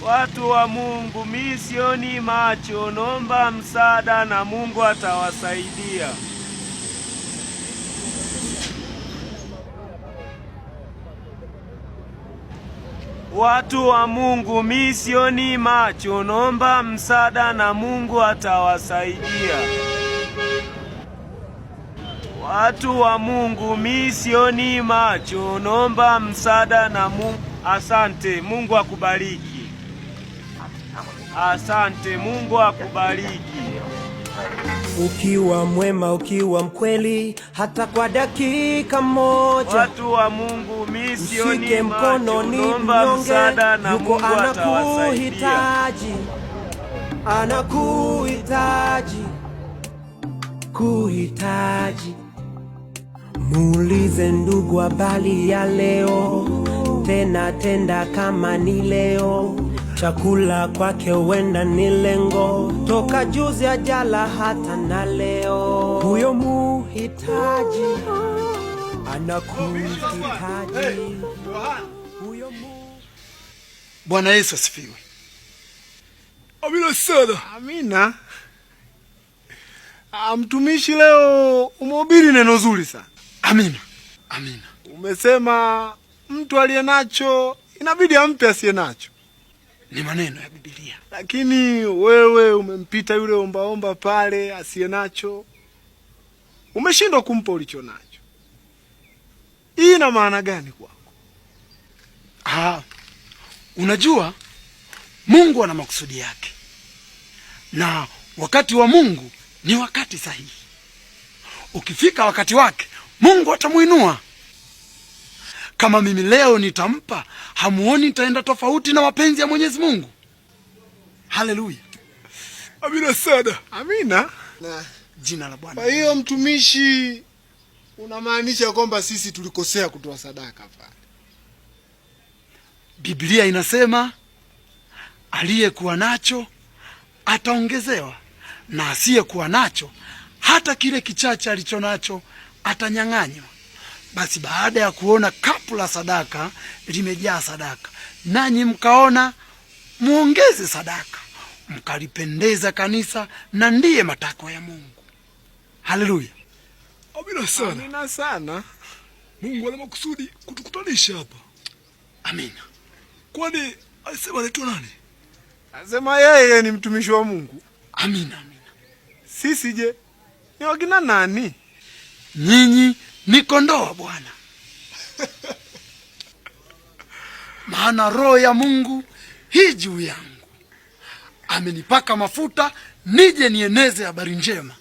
Watu wa Mungu, misioni macho, nomba msaada na Mungu atawasaidia. Watu wa Mungu, misioni macho, nomba msaada na Mungu atawasaidia. Watu wa Mungu, misioni macho, nomba msaada na Mungu. Asante, Mungu akubariki. Asante, Mungu akubariki. Ukiwa mwema, ukiwa mkweli, hata kwa dakika moja. Watu wa Mungu, misioni mkono ni mnyonge, yuko anakuhitaji, kuhitaji. Muulize ndugu habari ya leo, tena tenda kama ni leo. Chakula kwake wenda ni lengo, toka juzi ajala hata na leo. Huyo muhitaji anakuhitaji. Bwana Yesu asifiwe. Amina sana. Amina. Mtumishi, leo umehubiri neno zuri sana. Amina. Amina. Umesema mtu aliye nacho inabidi ampe asiye nacho. Ni maneno ya Biblia. Lakini wewe umempita yule ombaomba pale asiye nacho. Umeshindwa kumpa ulicho nacho. Hii ina maana gani kwako? Unajua Mungu ana makusudi yake. Na wakati wa Mungu ni wakati sahihi. Ukifika wakati wake, Mungu atamuinua. Kama mimi leo nitampa, hamuoni nitaenda tofauti na mapenzi ya Mwenyezi Mungu? Haleluya. Amina sana. Amina. Na jina la Bwana. Kwa hiyo mtumishi, unamaanisha kwamba sisi tulikosea kutoa sadaka pale? Biblia inasema aliyekuwa nacho ataongezewa, na asiyekuwa nacho hata kile kichache alicho nacho atanyang'anywa. Basi baada ya kuona kapu la sadaka limejaa sadaka, nanyi mkaona muongeze sadaka, mkalipendeza kanisa, na ndiye matakwa ya Mungu. Haleluya. Amina sana. Amina sana. Mungu ana makusudi kutukutanisha hapa. Amina. Kwani alisema anaitwa nani? Anasema yeye ni mtumishi wa Mungu. Amina. Amina. Sisi je, ni wakina nani? Nyinyi ni kondoo wa Bwana. Maana Roho ya Mungu hii juu yangu, amenipaka mafuta nije nieneze habari njema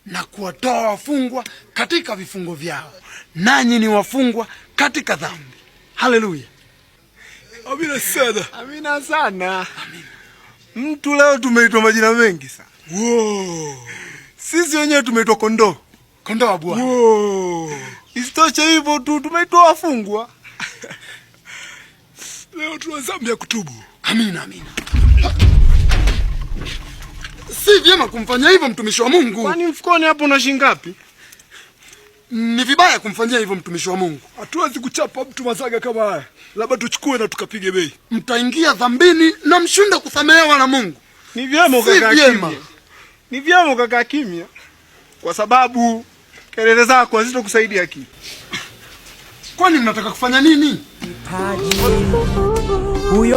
na kuwatoa wafungwa katika vifungo vyao, nanyi ni wafungwa katika dhambi. Haleluya. Amina sana. Amina sana. Amina. Mtu leo tumeitwa majina mengi sana. Wow. Sisi wenyewe tumeitwa kondoo. Kondoo wa Bwana. Wow. Isitoshe hivyo tu tumeitwa wafungwa. Leo tuna dhambi ya kutubu. Amina. Amina. Si vyema kumfanyia hivyo mtumishi wa Mungu. Kwani mfukoni hapo una shilingi ngapi? Ni vibaya kumfanyia hivyo mtumishi wa Mungu. Hatuwezi kuchapa mtu mazaga kama haya. Labda tuchukue na tukapige bei. Mtaingia dhambini na mshinde kusamehewa na Mungu. Ni vyema ukakaa kimya. Ni vyema ukakaa kimya. Kwa sababu kelele zako hazitokusaidia kitu. Kwani mnataka kufanya nini? Huyo